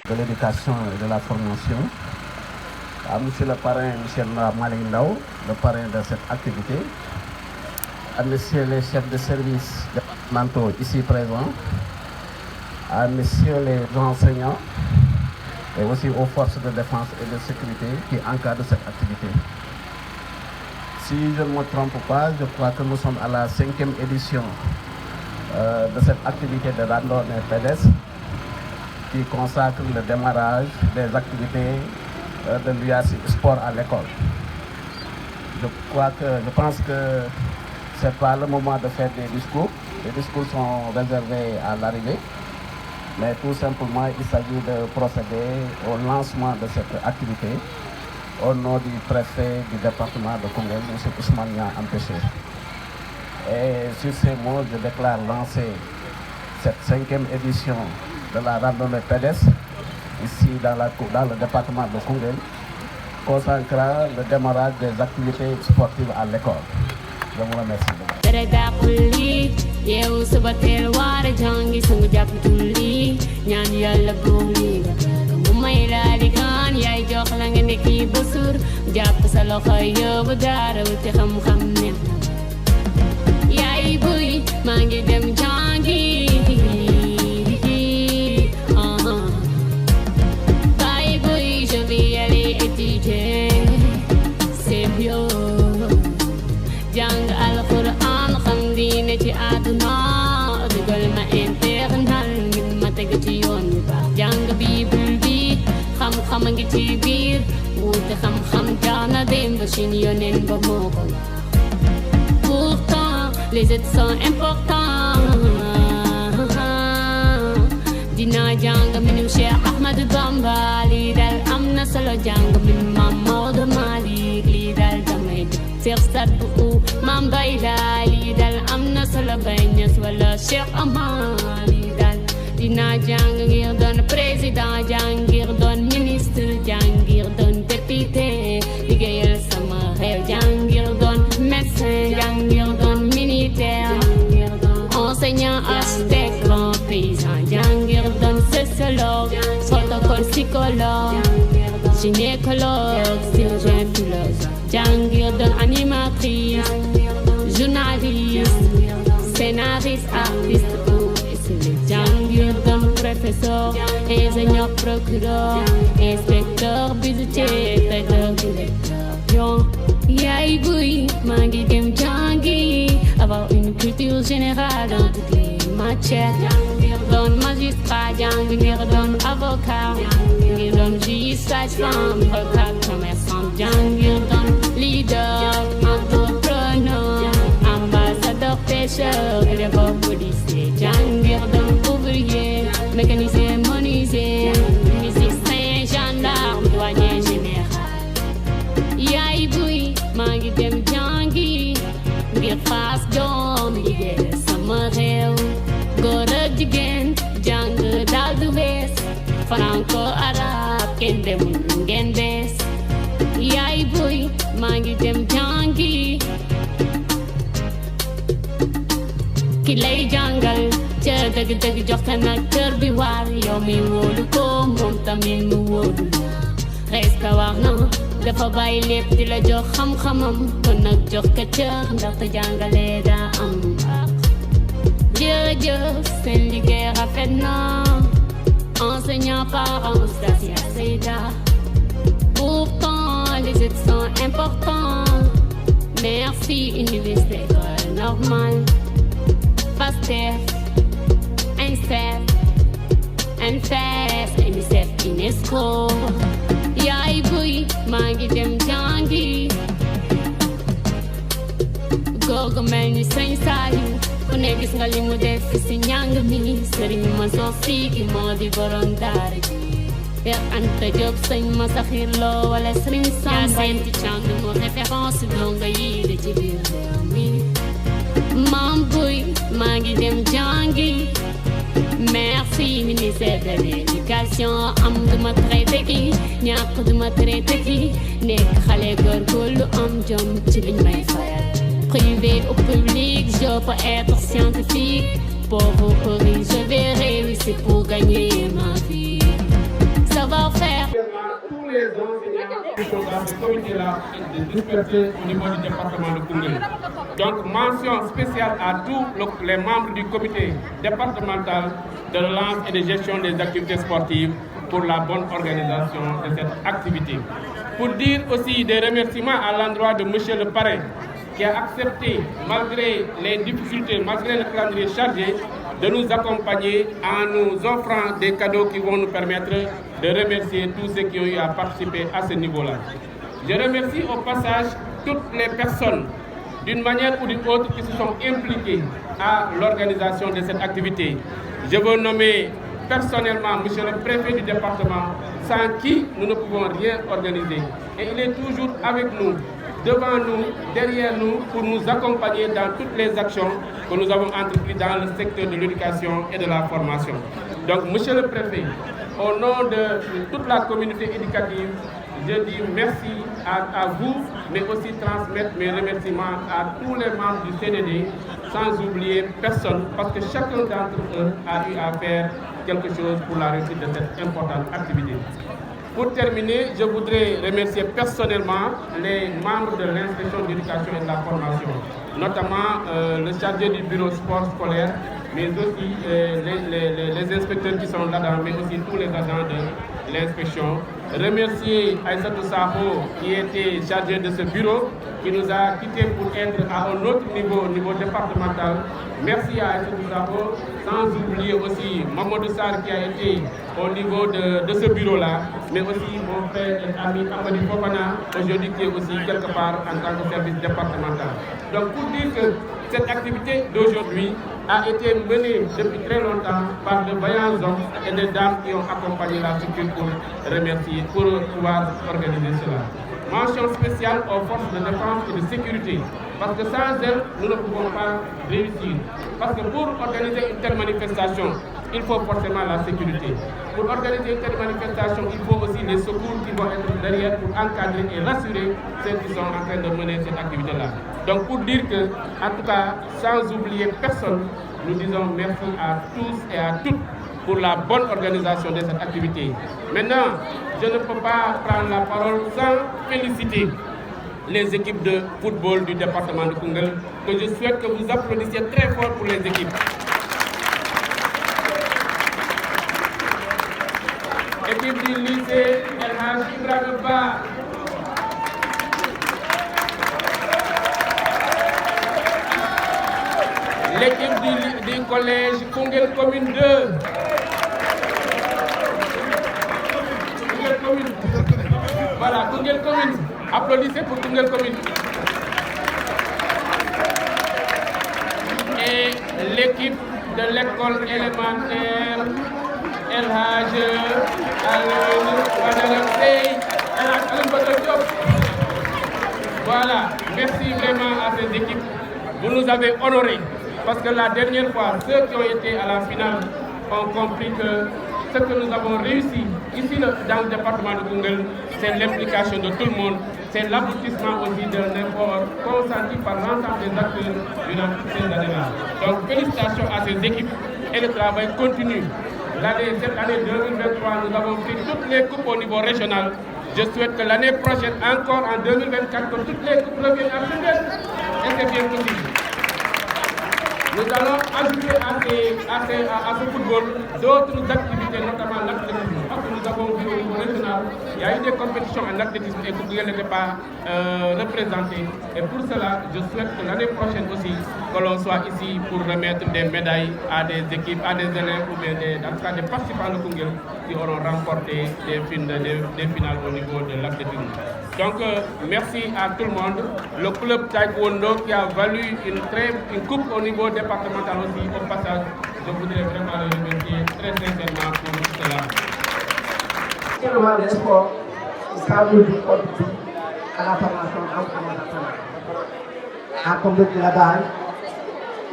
de l'éducation et de la formation, à monsieur le parrain, monsieur Malick Ndao, le parrain de cette activité, à messieurs les chefs de service départementaux ici présents, à messieurs les enseignants et aussi aux forces de défense et de sécurité qui encadrent cette activité. Si je ne me trompe pas, je crois que nous sommes à la 5e édition de cette activité de randonnée pédestre qui consacre le démarrage des activités de l'UAC Sport à l'école. Je pense que ce n'est pas le moment de faire des discours. Les discours sont réservés à l'arrivée. Mais tout simplement, il s'agit de procéder au lancement de cette activité au nom du préfet du département de Koungheul, M. Ousmane Niang Empêché. Et sur ces mots, je déclare lancer cette 5e édition de la randonnée pédestre ici dans le département de Koungheul, consacrant le démarrage des activités sportives à l'école. Je vous remercie. yow suba teel waara jàngi sangu jàpp julli ñaan yàlla buur li mu may laa di gaan yaay jox la nga nekki ba suur jàpp sa loxo yóbbu daara wuti xam-xam ne yaay buy maa ngi dem jàngi baay buy je vais aller étudier c'est bien jàng alxuraan xam diine ci àdduna dugal ma internal ngir ma teg ci yoon wi baax jàng bible bi xam-xam a ngi ci biir wuute xam-xam jaana dem ba sin yoneen ba moo ko pourtant les études sont importants dinaa jàng minu Cheikh Ahmadou Bamba lii dal am na solo jàng minu Maam Maodo Malick lii dal damay Cheikh Sadbu Maam Baye Laay lii dal am na solo Baye Niass wala Cheikh Amar lii dal dinaa jàng ngir doon président jàng ngir doon ministre jàng ngir doon député liggéeyal sama réew jàng ngir doon médecin jàng ngir doon militaire enseignant architecte grand paysan jàng ngir doon sociologue protocole psychologue gynécologue chirurgien philosophe jàng ngir doon animatrice journaliste scénariste artiste ou styliste jàng ngir doon professeur ingénieur procureur inspecteur bijoutier traiteur directeur yaay buy maa ngi dem jàngi avoir une culture générale dans toutes les matières jàng ngir doon magistrat jàng ngir doon avocat ngir doon juge sage-femme avocat commerçant jàng ngir doon leader entrepreneur ambassadeur pêcheur éleveur policier jàng ngir doon ouvrier mécanicien menuisier musicien gendarme douanier général yaay buy maa ngi dem jàngi ngir fas doom liggéey sama réew góor ak jigéen jàng daal du bees franco arabe kenn demul ngeen bees yaay buy maa ngi dem jàngi ki lay jàngal ca dëgg-dëgg jox ka nag kër bi waar yow mi wóolu ko moom tamit mu wóolu rees ka wax na dafa bàyyi lépp di la jox xam-xamam kon nag jox ka cër ndaxte jàngale daa am ak jërëjëf seen liggéey rafet na enseignant parents Stasia Seyda pourtant les études sont importants merci université école normale PASTEF INSEP ANFES UNICEF UNESCO yaay buy maa ngi dem jàngi googu mel ni Sëñ Saaliw ku ne gis nga li mu def ci njàng mi Sëriñ Mansour Sy ki moo di borom daara ji Cheikh Anta Diop Sëñ Masaxir Lo wala Sëriñ Samba Yacine Thiam moo référence donga yi de ci biir réew mi maam buy maa ngi dem jàngi merci ministère de l'éducation am duma traité ki ñàkk duma traité ki nekk xale góorgóorlu am jom ci liñ may fayal privé ou public je peux être scientifique pauvre ou riche je vais réussir pour gagner ma vie tous les enseignants qui sont dans ce comité-là dispersés au niveau du département de Koungheul. Donc, mention spéciale à tous les membres du comité départemental de relance et de gestion des activités sportives pour la bonne organisation de cette activité. Pour dire aussi des remerciements à l'endroit de monsieur le parrain qui a accepté, malgré les difficultés, malgré le calendrier chargé, de nous accompagner en nous offrant des cadeaux qui vont nous permettre de remercier tous ceux qui ont eu à participer à ce niveau-là. Je remercie au passage toutes les personnes, d'une manière ou d'une autre, qui se sont impliquées à l'organisation de cette activité. Je veux nommer personnellement monsieur le préfet du département, sans qui nous ne pouvons rien organiser. Et il est toujours avec nous, devant nous, derrière nous, pour nous accompagner dans toutes les actions que nous avons entreprises dans le secteur de l'éducation et de la formation. Donc, monsieur le préfet, au nom de toute la communauté éducative, je dis merci à vous, mais aussi transmettre mes remerciements à tous les membres du CDD, sans oublier personne, parce que chacun d'entre eux a eu à faire quelque chose pour la réussite de cette importante activité. Pour terminer, je voudrais remercier personnellement les membres de l'inspection d'éducation et de la formation, notamment le chargé du bureau sport scolaire, mais aussi les inspecteurs qui sont là-dedans, mais aussi tous les agents de l'inspection. Remercier Aïssatou Saho, qui était chargé de ce bureau, qui nous a quittés pour être à un autre niveau, au niveau départemental. Merci à Aïssatou Saho, sans oublier aussi Mamadou Sarr qui a été au niveau de ce bureau-là, mais aussi mon frère et ami Amadi Fofana, aujourd'hui qui est aussi quelque part en tant que service départemental. Donc pour dire que cette activité d'aujourd'hui a été menée depuis très longtemps par de vaillants hommes et des dames qui ont accompagné la structure pour pouvoir organiser cela. Mention spéciale aux forces de défense et de sécurité, parce que sans elles, nous ne pouvons pas réussir. Parce que pour organiser une telle manifestation, il faut forcément la sécurité. Pour organiser une telle manifestation, il faut aussi les secours qui vont être derrière pour encadrer et rassurer ceux qui sont en train de mener cette activité-là. Donc pour dire que, en tout cas, sans oublier personne, nous disons merci à tous et à toutes pour la bonne organisation de cette activité. Maintenant, je ne peux pas prendre la parole sans féliciter les équipes de football du département de Koungheul, que je souhaite que vous applaudissiez très fort pour les équipes. Équipe du lycée El Hadj Ibrahima Ba. L'équipe du collège Koungheul Commune 2. Koungheul Commune. Voilà, Koungheul Commune. Applaudissez pour Koungheul Commune. Et l'équipe de l'école élémentaire El Hadj Voilà, merci vraiment à ces équipes. Vous nous avez honorés. Parce que la dernière fois, ceux qui ont été à la finale ont compris que ce que nous avons réussi ici dans le département de Koungheul, c'est l'implication de tout le monde, c'est l'aboutissement aussi d'un effort consenti par l'ensemble des acteurs durant toutes ces années-là. Donc félicitations à ces équipes et le travail continue. Cette année 2023, nous avons pris toutes les coupes au niveau régional. Je souhaite que l'année prochaine, encore en 2024, que toutes les coupes reviennent à Koungheul. Et c'est bien possible. Nous allons ajouter à ce football d'autres activités, notamment l'athlétisme. Parce que nous avons vu au niveau régional, il y a eu des compétitions en athlétisme et Koungheul n'était pas représenté. Et pour cela, je souhaite que l'année prochaine aussi, que l'on soit ici pour remettre des médailles à des équipes, à des élèves ou bien en tout cas des participants de Koungheul qui auront remporté des finales au niveau de l'athlétisme. Donc, merci à tout le monde. Le club Taekwondo qui a valu une coupe au niveau départemental aussi. Au passage, je voudrais vraiment le remercier très sincèrement pour cela. Le mouvement des sports sera le contribuer à la formation en comme de la base,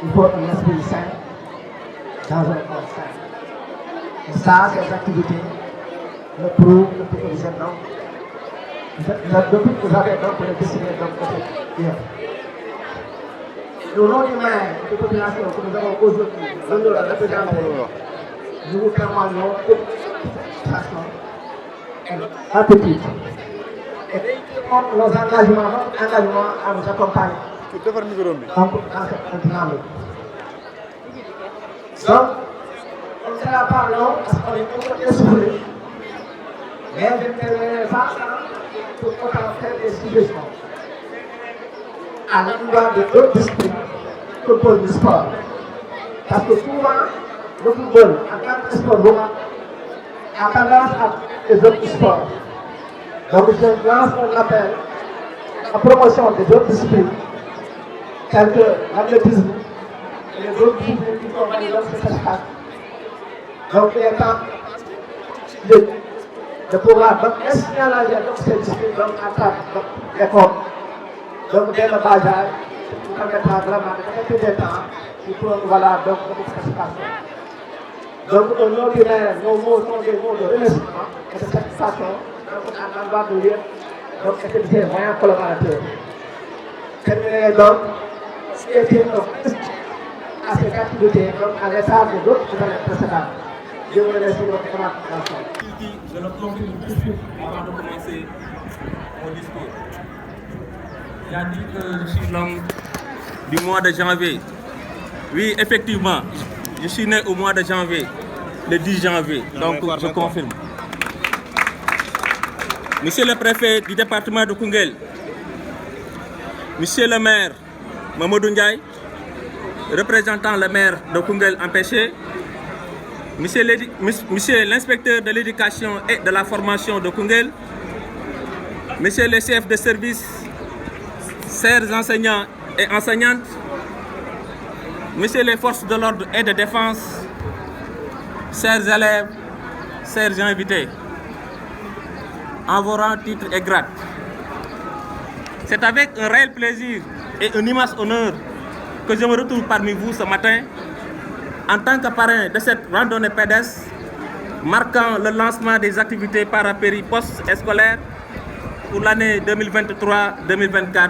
il faut un esprit sain dans un corps sain. Et ça, ces activités le prouvent depuis que vous êtes donc. Depuis que vous avez donc décidé de faire. Au nom du maire de population que nous avons aujourd'hui, nous vous témoignons toute façon à petit. Et réitérons nos engagements à nous accompagner dans cette dynamique. Donc, on ne sera pas long parce qu'on est beaucoup essoufflé. Mais je ne terminerai pas pour autant faire des suggestions à l'endroit de d'autres disciplines que pour le sport. Parce que souvent, le football, en tant que sport, a tendance à les autres sports. Donc, je lance un appel à promotion des autres disciplines, telles que l'athlétisme et les autres disciplines qui sont dans ce spectacle. Donc, il est temps de pouvoir signaler ces disciplines en tant qu'école. Donc, dès le bas âge, ça permettra vraiment de mettre des temps pour voilà, donc, de participation. Donc, au nom du maire, nos mots sont des mots de remerciement et de satisfaction. Donc, en endroit de lire, donc, c'était des moyens collaborateurs. Terminé donc, ce qui était à cette activité, donc, à l'état de d'autres années précédentes. Je vous remercie de votre attention. Je le confirme tout de suite avant de commencer mon discours. Il a dit que je suis l'homme du mois de janvier. Oui, effectivement, je suis né au mois de janvier, le 10 janvier, donc je confirme. Monsieur le préfet du département de Koungheul, monsieur le maire Mamadou Ndiaye, représentant le maire de Koungheul empêché, monsieur l'inspecteur de l'éducation et de la formation de Koungheul, monsieur le chef de service, chers enseignants et enseignantes, messieurs les forces de l'ordre et de défense, chers élèves, chers invités, en vos rangs, titres et grades. C'est avec un réel plaisir et un immense honneur que je me retrouve parmi vous ce matin en tant que parrain de cette randonnée pédestre marquant le lancement des activités parapéri post-scolaires pour l'année 2023-2024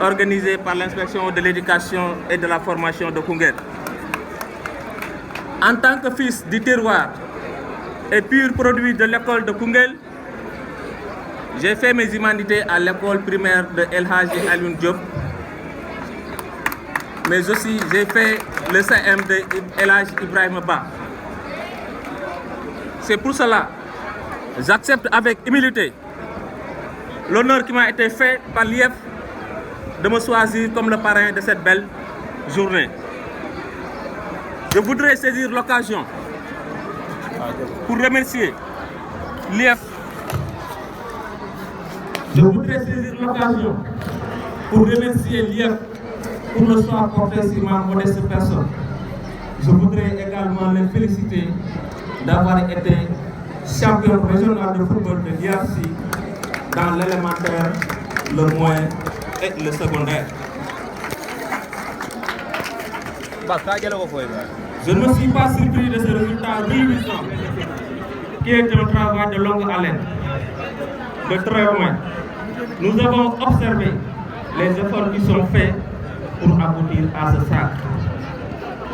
organisée par l'inspection de l'éducation et de la formation de Koungheul. En tant que fils du terroir et pur produit de l'école de Koungheul, j'ai fait mes humanités à l'école primaire de El Hadji Alioune Diop, mais aussi j'ai fait le CM de El Hadji Ibrahima Ba. C'est pour cela que j'accepte avec humilité l'honneur qui m'a été fait par l'IEF de me choisir comme le parrain de cette belle journée. Je voudrais saisir l'occasion pour remercier l'IEF. Je voudrais saisir l'occasion pour remercier l'IEF pour le choix porté sur ma modeste personne. Je voudrais également les féliciter d'avoir été champion régional de football de l'IAFSI dans l'élémentaire, le moyen et le secondaire. Je ne me suis pas surpris de ce résultat réjouissant qui est un travail de longue haleine. De très loin, nous avons observé les efforts qui sont faits pour aboutir à ce sacre.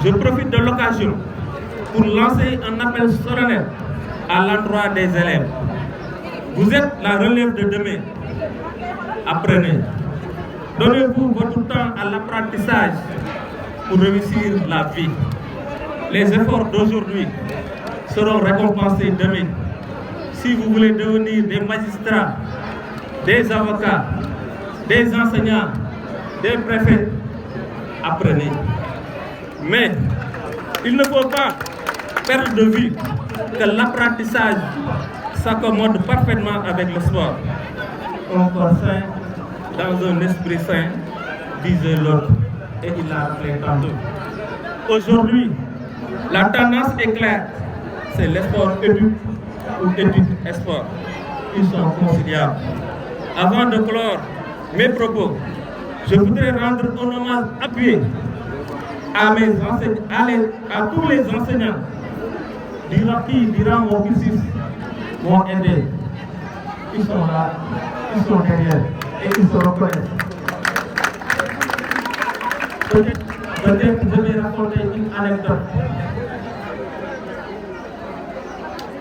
Je profite de l'occasion pour lancer un appel solennel à l'endroit des élèves. Vous êtes la relève de demain. Apprenez. Donnez-vous votre temps à l'apprentissage pour réussir la vie. Les efforts d'aujourd'hui seront récompensés demain. Si vous voulez devenir des magistrats, des avocats, des enseignants, des préfets, apprenez. Mais il ne faut pas perdre de vue que l'apprentissage s'accommode parfaitement avec le sport. Un corps sain dans un esprit sain, disait l'autre, et il l'a rappelé tantôt. Aujourd'hui, la tendance est claire, c'est le sport éduque ou études et sport. Ils sont conciliables. Avant de clore mes propos, je voudrais rendre un hommage appuyé à tous les enseignants qui, durant mon cursus, m'ont aidé. Ils sont là, ils sont derrière et ils se reconnaissent. Peut-être que je vais raconter une anecdote.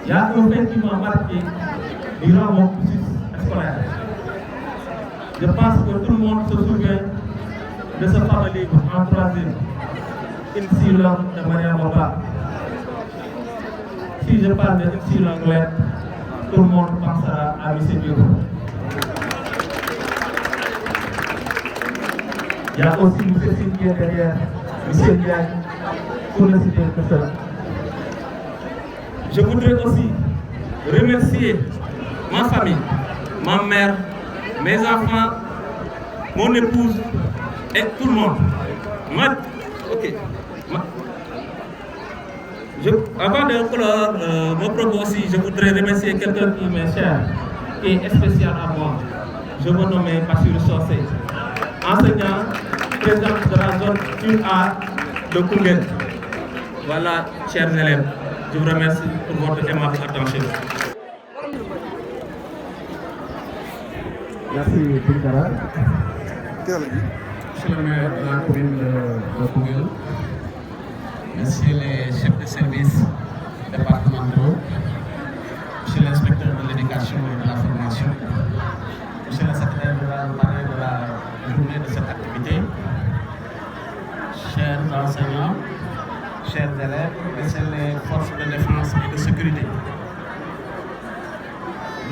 Il y a un fait qui m'a marqué durant mon cursus scolaire. Je pense que tout le monde se souvient de ce fameux livre en troisième, Ici l'homme de Maria Moba. Si je parle de Ici l'anglais, tout le monde pensera à M. Diouf. Il y a aussi M. Sine qui est derrière, M. Ndiaye, pour ne citer que cela. Je voudrais aussi remercier ma famille, ma mère, mes enfants, mon épouse et tout le monde. Avant de clore mon propos aussi, je voudrais remercier quelqu'un qui m'est cher, qui est spécial à moi. Je me nomme Bassirou Socé, enseignant, président de la zone 1A de Koungheul. Voilà, chers élèves, je vous remercie pour votre aimable attention. Merci, Tunkara. Monsieur le maire de la commune de Koungheul, messieurs les chefs de service départementaux, monsieur l'inspecteur de l'éducation et de la formation, monsieur le secrétaire général de la journée de cette activité, chers enseignants, chers élèves, messieurs les forces de défense et de sécurité.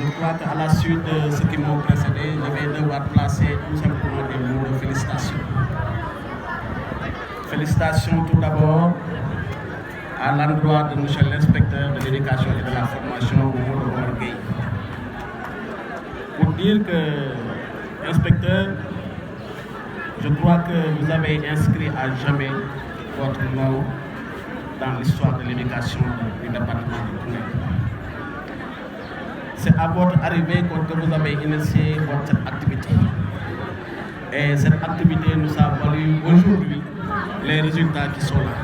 Je crois qu'à la suite de ce qui m'ont précédé, je vais devoir placer tout simplement des mots de félicitations. Félicitations tout d'abord à l'endroit de monsieur l'inspecteur de l'éducation et de la formation, Mamadou Omar Gueye. Pour dire que, inspecteur, je crois que vous avez inscrit à jamais votre nom dans l'histoire de l'éducation du département de Koungheul. C'est à votre arrivée que vous avez initié votre activité. Et cette activité nous a valu aujourd'hui les résultats qui sont là.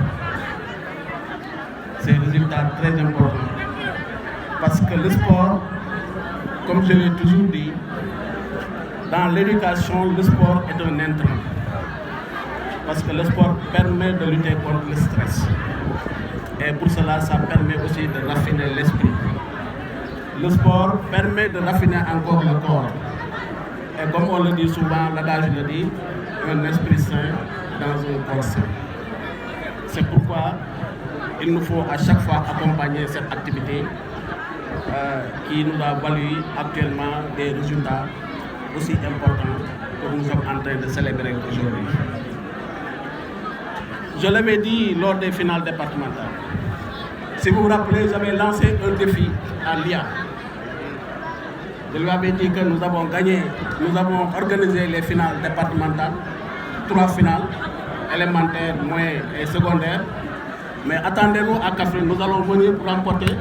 Ces résultats très importants. Parce que le sport, comme je l'ai toujours dit, dans l'éducation, le sport est un intrant. Parce que le sport permet de lutter contre le stress. Et pour cela, ça permet aussi de raffiner l'esprit. Le sport permet de raffiner encore le corps. Et comme on le dit souvent, l'adage le dit, un esprit sain dans un corps sain. C'est pourquoi il nous faut à chaque fois accompagner cette activité qui nous a valu actuellement des résultats aussi importants que nous sommes en train de célébrer aujourd'hui. Je l'avais dit lors des finales départementales. Si vous vous rappelez, j'avais lancé un défi à l'IA. Je lui avais dit que nous avons gagné, nous avons organisé les finales départementales, 3 finales, élémentaires, moyennes et secondaires. Mais attendez-nous à Kaffrine, nous allons venir pour remporter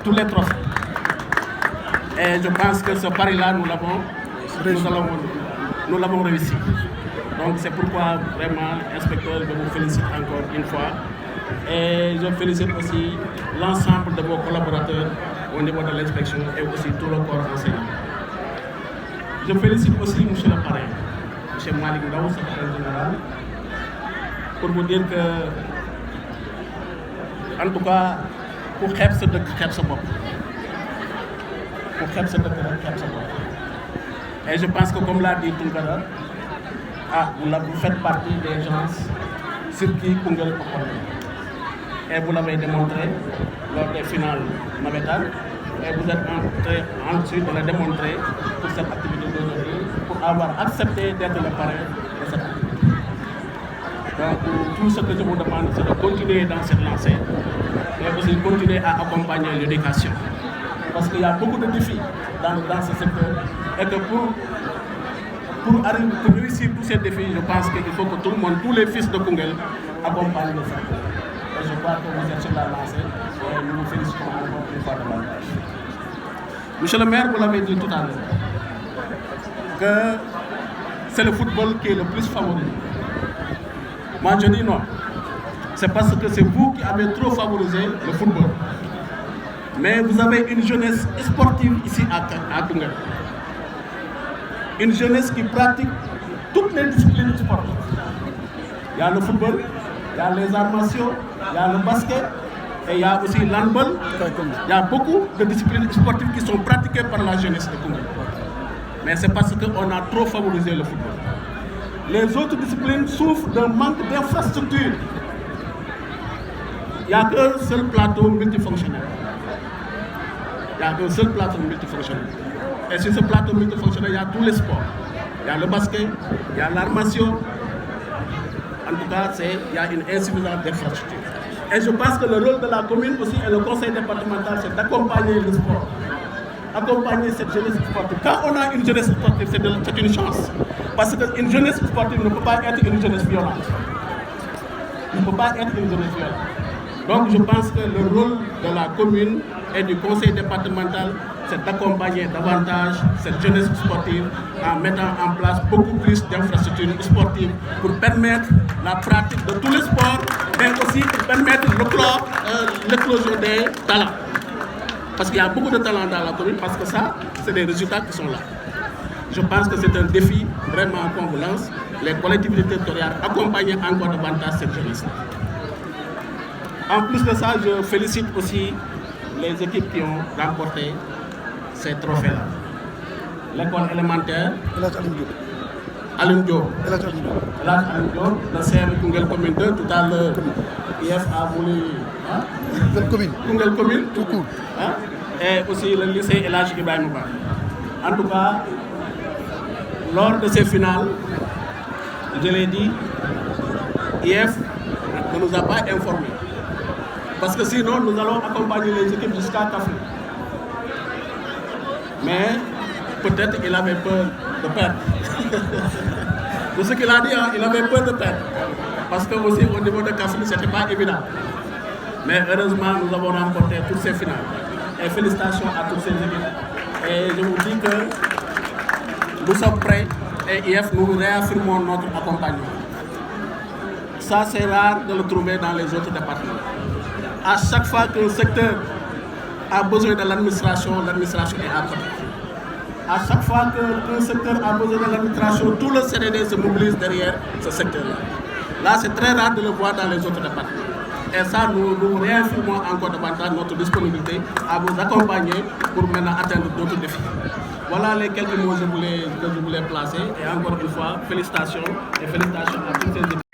tous les trophées. Et je pense que ce pari-là, nous l'avons réussi. Donc c'est pourquoi vraiment, inspecteur, je vous félicite encore une fois. Et je félicite aussi l'ensemble de vos collaborateurs au niveau de l'inspection et aussi tout le corps enseignant. Je félicite aussi M. le parrain, M. Malik Ndaw, secrétaire général, pour vous dire que, en tout cas, pour xeeb sa dëkk xeeb sa bopp. Pour xeeb sa dëkk rek xeeb sa bopp. Et je pense que comme l'a dit Tunkara, vous faites partie des gens sur qui Koungheul peut compter. Et vous l'avez démontré lors des finales navétanes. Et vous êtes en train ensuite de le démontrer pour cette activité d'aujourd'hui, pour avoir accepté d'être le parrain de cette activité. Donc tout ce que je vous demande, c'est de continuer dans cette lancée et aussi continuer à accompagner l'éducation. Parce qu'il y a beaucoup de défis dans ce secteur et que pour réussir tous ces défis, je pense qu'il faut que tout le monde, tous les fils de Koungheul, accompagnent le secteur. Et je crois que vous êtes sur la lancée et nous vous félicitons encore une fois davantage. Monsieur le maire, vous l'avez dit tout à l'heure, que c'est le football qui est le plus favorisé. Moi je dis non. C'est parce que c'est vous qui avez trop favorisé le football. Mais vous avez une jeunesse sportive ici à Koungheul. Une jeunesse qui pratique toutes les disciplines sportives. Il y a le football, il y a les arts martiaux, il y a le basket, Et il y a aussi l'handball. Il y a beaucoup de disciplines sportives qui sont pratiquées par la jeunesse de Koungheul. Mais c'est parce qu'on a trop favorisé le football. Les autres disciplines souffrent d'un manque d'infrastructures. Il n'y a qu'un seul plateau multifonctionnel. Il n'y a qu'un seul plateau multifonctionnel. Et sur ce plateau multifonctionnel, il y a tous les sports. Il y a le basket, il y a l'armation. En tout cas, il y a une insuffisance d'infrastructures. Et je pense que le rôle de la commune aussi et le conseil départemental, c'est d'accompagner le sport. Accompagner cette jeunesse sportive. Quand on a une jeunesse sportive, c'est une chance. Parce qu'une jeunesse sportive ne peut pas être une jeunesse violente. Il ne peut pas être une jeunesse violente. Donc je pense que le rôle de la commune et du conseil départemental, c'est d'accompagner davantage cette jeunesse sportive en mettant en place beaucoup plus d'infrastructures sportives pour permettre la pratique de tous les sports, mais aussi pour permettre l'éclosion des talents. Parce qu'il y a beaucoup de talents dans la commune, parce que ça, c'est des résultats qui sont là. Je pense que c'est un défi vraiment qu'on vous lance, les collectivités territoriales accompagner encore davantage cette jeunesse. En plus de ça, je félicite aussi les équipes qui ont remporté ces trophées-là. L'école élémentaire, Alioune Diop, le CM Koungheul Commune 2, tout à l'heure, IF a voulu Koungheul Commune, tout court. Et aussi le lycée El Hadji Ibrahima Ba. En tout cas, lors de ces finales, je l'ai dit, IF ne nous a pas informés. Parce que sinon, nous allons accompagner les équipes jusqu'à Café. Mais peut-être qu'il avait peur de perdre. De ce qu'il a dit, il avait peur de perdre. Parce que aussi au niveau de Café, ce n'était pas évident. Mais heureusement, nous avons remporté toutes ces finales. Et félicitations à toutes ces équipes. Et je vous dis que nous sommes prêts et IF, nous réaffirmons notre accompagnement. Ça, c'est rare de le trouver dans les autres départements. À chaque fois qu'un secteur a besoin de l'administration est à côté. À chaque fois qu'un secteur a besoin de l'administration, tout le CDD se mobilise derrière ce secteur-là. Là, c'est très rare de le voir dans les autres départements. Et ça, nous réaffirmons encore davantage notre disponibilité à vous accompagner pour maintenant atteindre d'autres défis. Voilà les quelques mots que je voulais placer. Et encore une fois, félicitations et félicitations à toutes ces équipes.